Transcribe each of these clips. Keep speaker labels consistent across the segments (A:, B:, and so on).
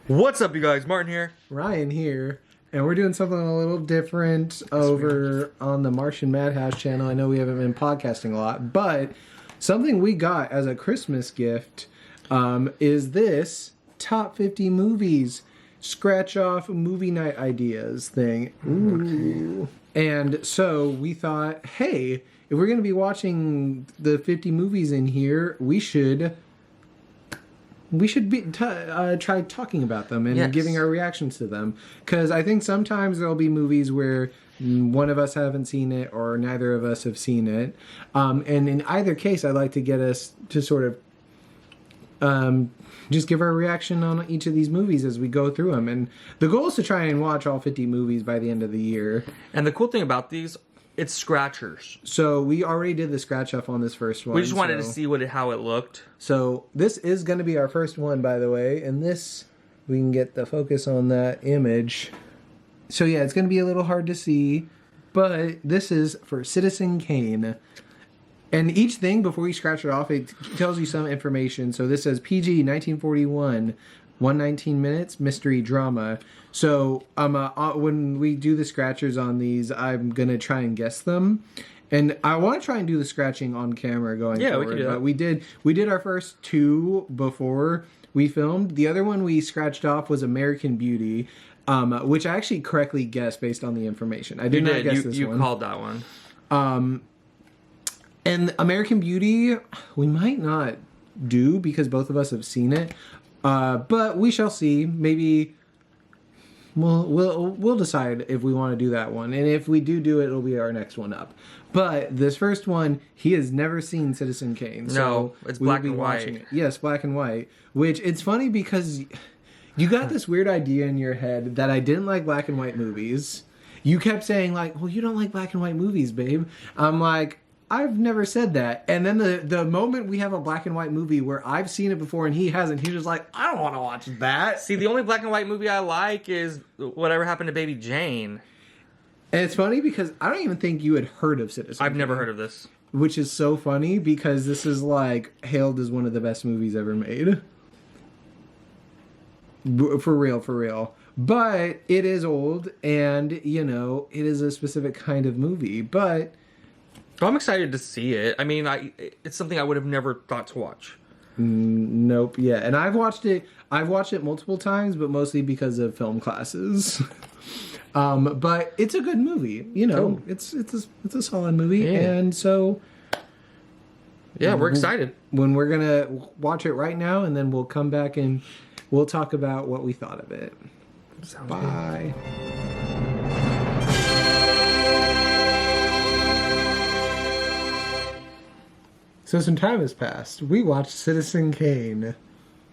A: What's up, you guys? Martin here.
B: Ryan here, and we're doing something a little different over on the Martian Madhouse channel. I know we haven't been podcasting a lot, but something we got as a Christmas gift is this top 50 movies scratch off movie night ideas thing. Ooh. And so we thought, hey, if we're going to be watching the 50 movies in here, we should be try talking about them and giving our reactions to them, because I think sometimes there'll be movies where one of us haven't seen it or neither of us have seen it, and in either case I'd like to get us to sort of just give our reaction on each of these movies as we go through them. And the goal is to try and watch all 50 movies by the end of the year.
A: And the cool thing about these, it's scratchers.
B: So we already did the scratch off on this first one.
A: We just wanted to see how it looked.
B: So this is going to be our first one, by the way. And this, we can get the focus on that image. So yeah, it's going to be a little hard to see. But this is for Citizen Kane. And each thing, before you scratch it off, it tells you some information. So this says PG 1941, 119 minutes, mystery drama. So when we do the scratchers on these, I'm going to try and guess them. And I want to try and do the scratching on camera going forward. We can do that. But we did our first two before we filmed. The other one we scratched off was American Beauty, which I actually correctly guessed based on the information. I did not guess this one.
A: You called that one.
B: And American Beauty, we might not do because both of us have seen it. But we shall see. Maybe we'll decide if we want to do that one. And if we do it, it'll be our next one up. But this first one, he has never seen Citizen Kane. So
A: no, it's black and white.
B: Yes, black and white. Which, it's funny because you got this weird idea in your head that I didn't like black and white movies. You kept saying, like, well, you don't like black and white movies, babe. I'm like, I've never said that. And then the moment we have a black and white movie where I've seen it before and he hasn't, he's just like, I don't want to watch that.
A: See, the only black and white movie I like is Whatever Happened to Baby Jane.
B: And it's funny because I don't even think you had heard of Citizen
A: I've
B: Kane,
A: never heard of this.
B: Which is so funny because this is like hailed as one of the best movies ever made. For real. But it is old and, you know, it is a specific kind of movie. But
A: I'm excited to see it. I mean, it's something I would have never thought to watch.
B: Nope. Yeah, and I've watched it multiple times, but mostly because of film classes. But it's a good movie. You know, cool. It's a solid movie, and so
A: yeah, we're excited.
B: When we're gonna watch it right now, and then we'll come back and we'll talk about what we thought of it.
A: Sounds
B: Bye.
A: Good.
B: So some time has passed. We watched Citizen Kane.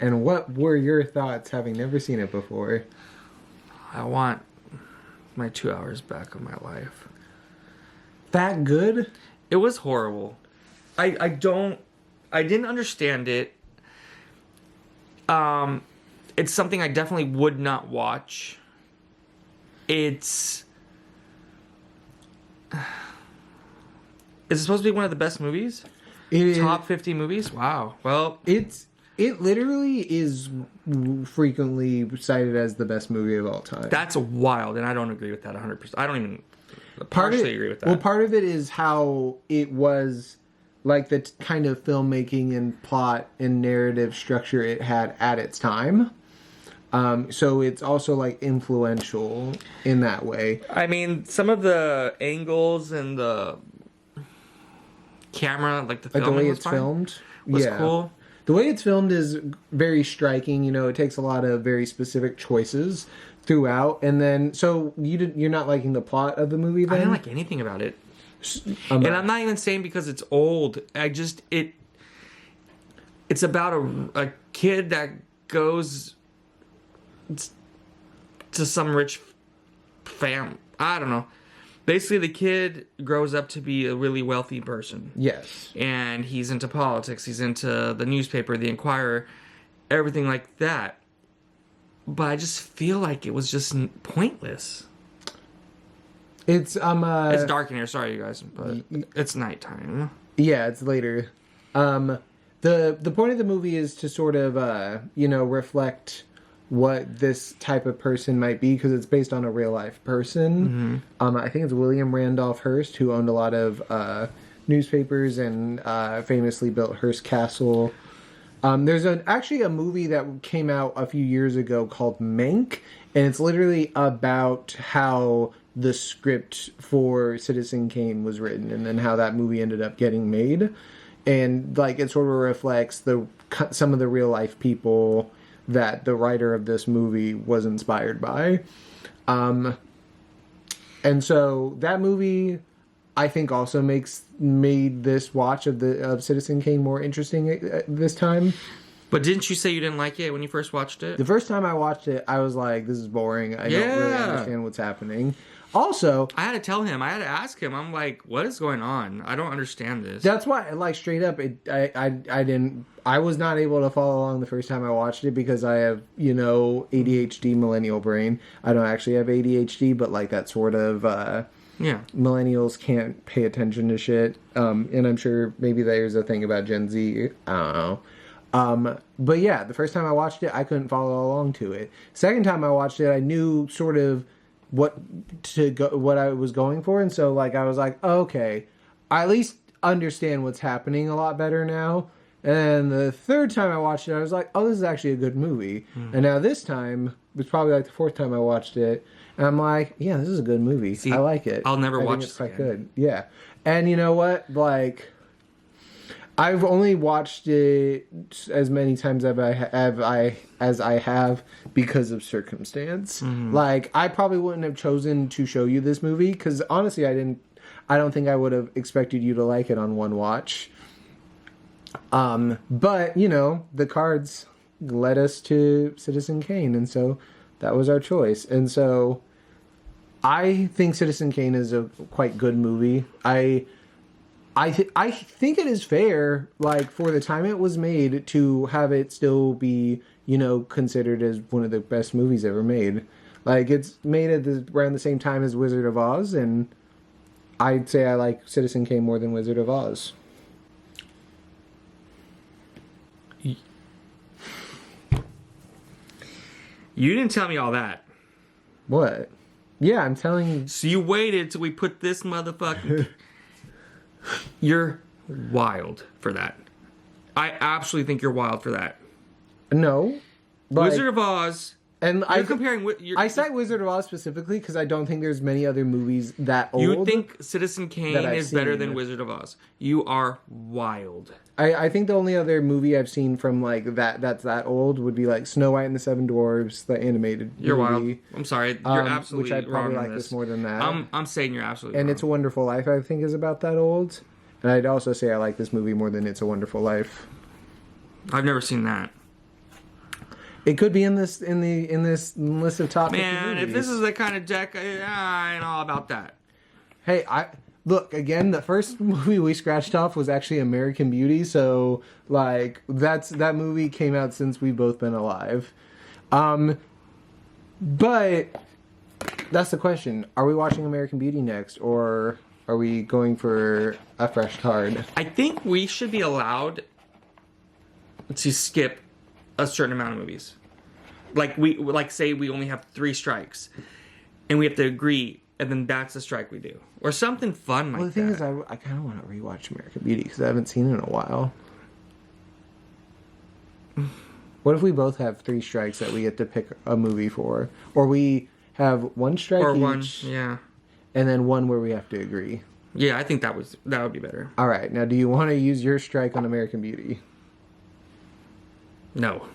B: And what were your thoughts having never seen it before?
A: I want my 2 hours back of my life.
B: That good?
A: It was horrible. I didn't understand it. It's something I definitely would not watch. Is it supposed to be one of the best movies? Top 50 movies? Wow. Well,
B: it literally is frequently cited as the best movie of all time.
A: That's wild, and I don't agree with that 100%. I don't even partially agree with that.
B: Well, part of it is how it was, like the kind of filmmaking and plot and narrative structure it had at its time. So it's also like influential in that way.
A: I mean, some of the angles and the camera, like the
B: way it's filmed,
A: was cool.
B: The way it's filmed is very striking. You know, it takes a lot of very specific choices throughout, and then so you're not liking the plot of the movie. Then
A: I didn't like anything about it, and I'm not even saying because it's old. It's about a kid that goes to some rich fam. I don't know. Basically, the kid grows up to be a really wealthy person.
B: Yes.
A: And he's into politics. He's into the newspaper, the Inquirer, everything like that. But I just feel like it was just pointless.
B: It's
A: dark in here. Sorry, you guys, but it's nighttime.
B: Yeah, it's later. The point of the movie is to sort of reflect what this type of person might be because it's based on a real life person. I think it's William Randolph Hearst who owned a lot of newspapers and famously built Hearst Castle. There's actually a movie that came out a few years ago called Mank, and it's literally about how the script for Citizen Kane was written and then how that movie ended up getting made. And like it sort of reflects some of the real life people that the writer of this movie was inspired by. And so that movie, I think, also made this watch of Citizen Kane more interesting this time.
A: But didn't you say you didn't like it when you first watched it?
B: The first time I watched it, I was like, this is boring. I don't really understand what's happening. Also,
A: I had to tell him. I had to ask him. I'm like, what is going on? I don't understand this.
B: That's why, like, straight up, I was not able to follow along the first time I watched it because I have, ADHD millennial brain. I don't actually have ADHD, but like that sort of, millennials can't pay attention to shit. And I'm sure maybe there's a thing about Gen Z. I don't know. But yeah, the first time I watched it, I couldn't follow along to it. Second time I watched it, I knew sort of what I was going for, and so like I was like, oh, okay, I at least understand what's happening a lot better now. And the third time I watched it, I was like, oh, this is actually a good movie. And now this time, it was probably like the fourth time I watched it, and I'm like, yeah, this is a good movie. See, I like it.
A: I'll never watch it.
B: It's quite good. Yeah. And you know what? Like, I've only watched it as many times as I have because of circumstance. Like, I probably wouldn't have chosen to show you this movie because honestly, I don't think I would have expected you to like it on one watch. But the cards led us to Citizen Kane, and so that was our choice. And so I think Citizen Kane is a quite good movie. I think it is fair, like, for the time it was made, to have it still be, considered as one of the best movies ever made. Like, it's made at around the same time as Wizard of Oz, and I'd say I like Citizen Kane more than Wizard of Oz.
A: You didn't tell me all that.
B: What? Yeah, I'm telling you.
A: So you waited till we put this motherfucking... You're wild for that. I absolutely think you're wild for that.
B: No.
A: Wizard of Oz...
B: And
A: I
B: cite Wizard of Oz specifically because I don't think there's many other movies that old.
A: You think Citizen Kane is better than Wizard of Oz? You are wild.
B: I think the only other movie I've seen from like that's that old would be like Snow White and the Seven Dwarfs, the animated
A: You're
B: movie.
A: wild. I'm sorry. You're absolutely
B: which I'd probably
A: wrong
B: like this more than that.
A: I'm saying you're absolutely
B: and
A: wrong.
B: It's a Wonderful Life, I think, is about that old. And I'd also say I like this movie more than It's a Wonderful Life.
A: I've never seen that.
B: It could be in this list of top 50
A: Man,
B: movies.
A: if this is the kind of deck, I ain't all about that.
B: Hey, look, again, the first movie we scratched off was actually American Beauty, so like that movie came out since we've both been alive. But that's the question. Are we watching American Beauty next, or are we going for a fresh card?
A: I think we should be allowed to skip a certain amount of movies. Like say we only have 3 strikes and we have to agree, and then that's the strike we do, or something fun like that.
B: Well, the thing is, I kind of want to rewatch American Beauty because I haven't seen it in a while. What if we both have 3 strikes that we get to pick a movie for, or we have 1 strike
A: or
B: each,
A: one, yeah,
B: and then 1 where we have to agree?
A: Yeah, I think that would be better.
B: All right, now do you want to use your strike on American Beauty?
A: No.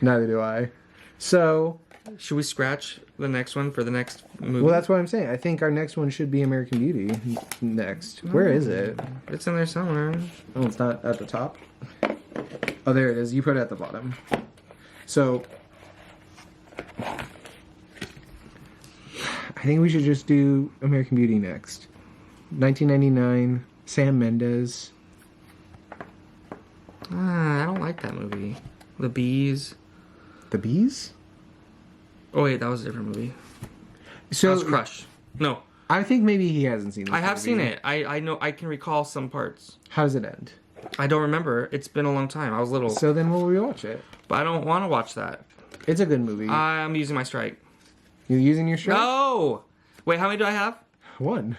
B: Neither do I. So,
A: should we scratch the next one for the next movie?
B: Well, that's what I'm saying. I think our next one should be American Beauty next. Where is it?
A: It's in there somewhere.
B: Oh, it's not at the top? Oh, there it is. You put it at the bottom. So, I think we should just do American Beauty next. 1999, Sam Mendes.
A: I don't like that movie. The Bees.
B: The Bees?
A: Oh wait, that was a different movie.
B: So
A: that was Crush. No.
B: I think maybe he hasn't seen it.
A: I have seen it. I know. I can recall some parts.
B: How does it end?
A: I don't remember. It's been a long time. I was little.
B: So then we'll rewatch it.
A: But I don't want to watch that.
B: It's a good movie.
A: I'm using my strike.
B: You're using your strike?
A: No! Wait, how many do I have?
B: One.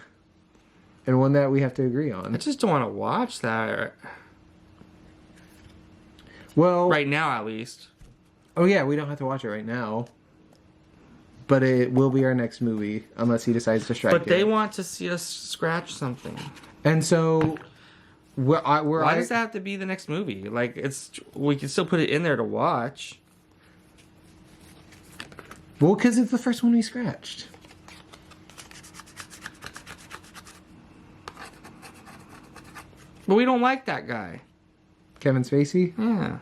B: And one that we have to agree
A: I
B: on.
A: just don't want to watch that.
B: Well,
A: Right now, at least.
B: oh yeah, we don't have to watch it right now. But it will be our next movie, unless he decides to strike
A: But they
B: it.
A: want to see us scratch something.
B: And so,
A: Why does that have to be the next movie? Like, we can still put it in there to watch.
B: Well, because it's the first one we scratched.
A: But we don't like that guy.
B: Kevin Spacey?
A: Yeah.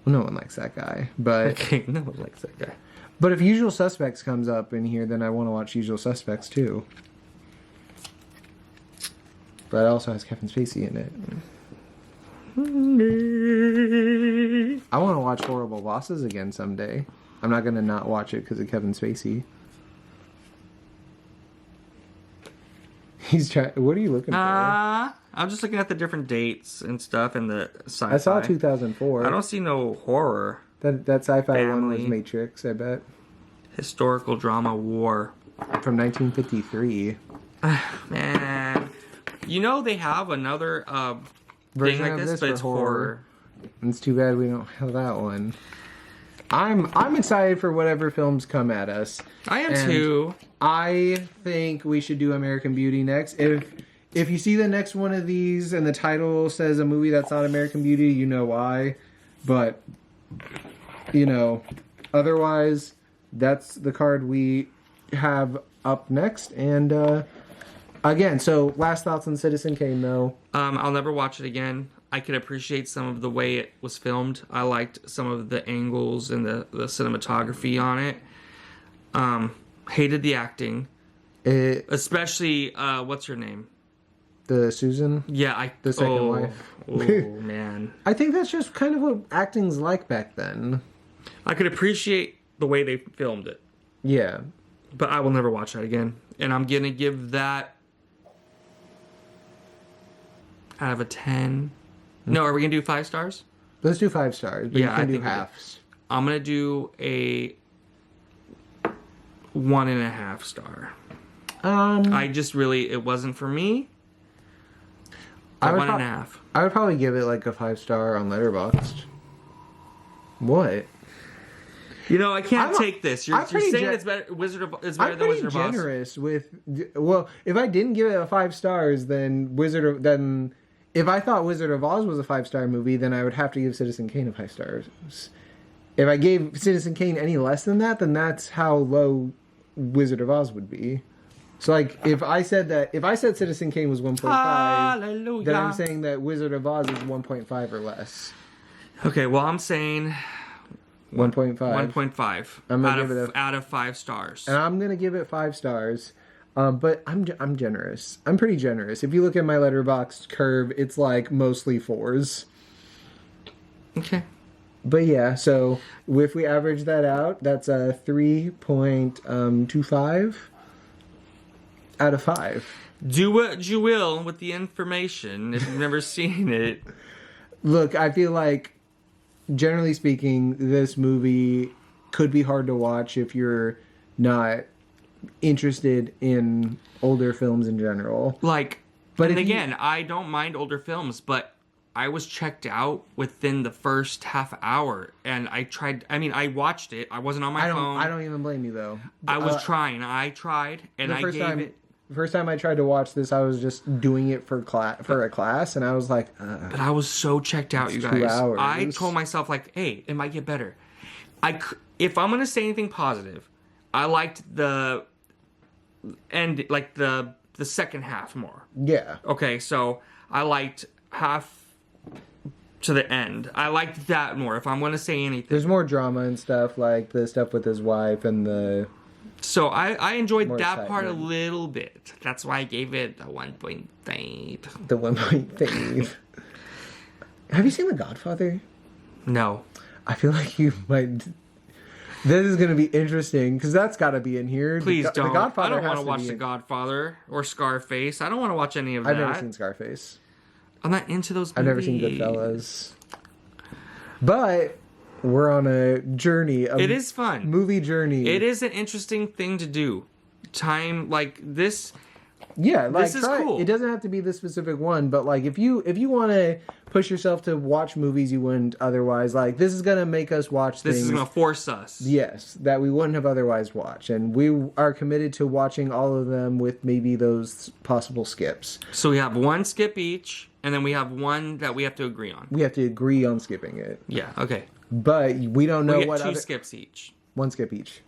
B: Well, no one likes that guy. But
A: Okay, no one likes that guy.
B: but if Usual Suspects comes up in here, then I want to watch Usual Suspects too. But it also has Kevin Spacey in it. I want to watch Horrible Bosses again someday. I'm not going to not watch it because of Kevin Spacey. He's trying. What are you looking for?
A: I'm just looking at the different dates and stuff and the sci-fi.
B: I saw 2004.
A: I don't see no horror.
B: That sci-fi one was
A: Family.
B: Matrix, I bet.
A: Historical drama war.
B: From 1953.
A: Man. You know they have another thing
B: Version
A: like
B: of
A: this,
B: this
A: but
B: for
A: it's
B: horror.
A: horror.
B: It's too bad we don't have that one. I'm excited for whatever films come at us.
A: I am
B: And
A: too.
B: I think we should do American Beauty next. If you see the next one of these and the title says a movie that's not American Beauty, you know why. But otherwise, that's the card we have up next. And again, so last thoughts on Citizen Kane, though.
A: I'll never watch it again. I could appreciate some of the way it was filmed. I liked some of the angles and the cinematography on it. Hated the acting, especially what's her name?
B: The Susan.
A: Yeah,
B: The second wife.
A: Oh man,
B: I think that's just kind of what acting's like back then.
A: I could appreciate the way they filmed it,
B: Yeah.
A: but I will never watch that again. And I'm gonna give that out of a 10. No, are we gonna do 5 stars?
B: Let's do 5 stars, but
A: Yeah,
B: you can
A: I
B: do
A: think we do.
B: halves.
A: I'm gonna do a 1.5 star. I just really, it wasn't for me.
B: I would
A: 1.5.
B: I would probably give it like a 5-star on Letterboxd. What?
A: You know, I can't
B: I'm
A: take this. You're
B: pretty
A: saying
B: gen-
A: it's better. It's better
B: I'm
A: than
B: pretty
A: Wizard of Oz.
B: generous with. Well, if I didn't give it a 5 stars, then if I thought Wizard of Oz was a 5-star movie, then I would have to give Citizen Kane a 5 stars. If I gave Citizen Kane any less than that, then that's how low Wizard of Oz would be. So, like, if I said Citizen Kane was 1.5,
A: Hallelujah.
B: then I'm saying that Wizard of Oz is 1.5 or less.
A: Okay, well, I'm saying
B: 1.5.
A: 1.5
B: I'm gonna give it
A: out of 5 stars.
B: And I'm gonna give it 5 stars. But I'm generous. I'm pretty generous. If you look at my Letterboxd curve, it's like mostly 4s.
A: Okay.
B: But yeah, so if we average that out, that's a 3.25 out of 5.
A: Do what you will with the information if you've never seen it.
B: Look, I feel like, generally speaking, this movie could be hard to watch if you're not interested in older films in general.
A: Like,
B: But
A: and
B: if you-
A: again, I don't mind older films, but I was checked out within the first half hour, and I watched it. I wasn't on my phone.
B: I don't even blame you though.
A: I was trying. I tried, and I gave it.
B: The first time I tried to watch this, I was just doing it for a class, and I was like,
A: But I was so checked out, you
B: 2
A: guys.
B: hours.
A: I told myself, like, hey, it might get better. If I'm going to say anything positive, I liked the end, like the second half more.
B: yeah.
A: Okay, so I liked half to the end. I liked that more, if I'm going to say anything.
B: There's more drama and stuff, like the stuff with his wife and the...
A: So I enjoyed
B: More
A: that part a
B: excitement.
A: little bit. That's why I gave it a 1.5.
B: The 1.5. Have you seen The Godfather?
A: No.
B: I feel like you might... This is going to be interesting, because that's got to be in here.
A: Please don't.
B: The Godfather
A: I don't want
B: has
A: to watch
B: be
A: The
B: in-
A: Godfather or Scarface. I don't want to watch any of
B: I've
A: that.
B: never seen Scarface.
A: I'm not into those movies.
B: I've never seen Goodfellas. But we're on a journey.
A: It is fun.
B: Movie journey.
A: It is an interesting thing to do. Time like this.
B: Yeah, like
A: This is cool.
B: It doesn't have to be the specific one, but like if you want to push yourself to watch movies you wouldn't otherwise, like this is gonna make us watch
A: This
B: things.
A: is gonna force us.
B: Yes, that we wouldn't have otherwise watched, and we are committed to watching all of them with maybe those possible skips.
A: So we have one skip each, and then we have one that we have to agree on.
B: We have to agree on skipping it,
A: Yeah. Okay.
B: but we don't know
A: We get
B: what
A: two
B: other
A: skips each.
B: one skip each.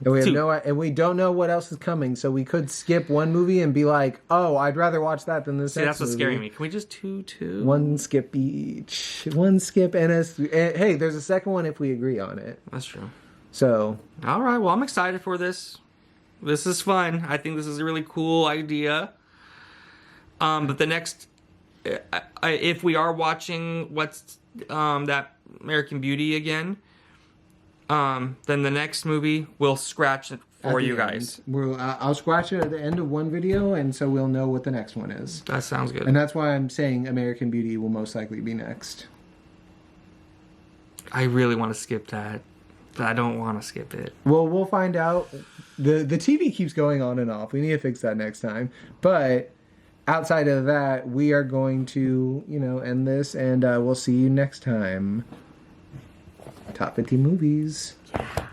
B: And we have
A: Two.
B: and we don't know what else is coming, so we could skip one movie and be like, "Oh, I'd rather watch that than this."
A: See,
B: next
A: that's what's
B: movie.
A: scaring me. Can we just two?
B: One skip each. One skip and hey, there's a second one if we agree on it.
A: That's true.
B: So
A: All right. Well, I'm excited for this. This is fun. I think this is a really cool idea. But the next, if we are watching what's that American Beauty again, then the next movie we'll scratch it
B: at
A: for
B: the
A: you
B: end,
A: guys.
B: I'll scratch it at the end of one video, and so we'll know what the next one is.
A: That sounds good.
B: And that's why I'm saying American Beauty will most likely be next.
A: I really want to skip that. But I don't want to skip it.
B: Well, we'll find out. The TV keeps going on and off. We need to fix that next time. But outside of that, we are going to, end this, and we'll see you next time. Top 50 movies.
A: Yeah.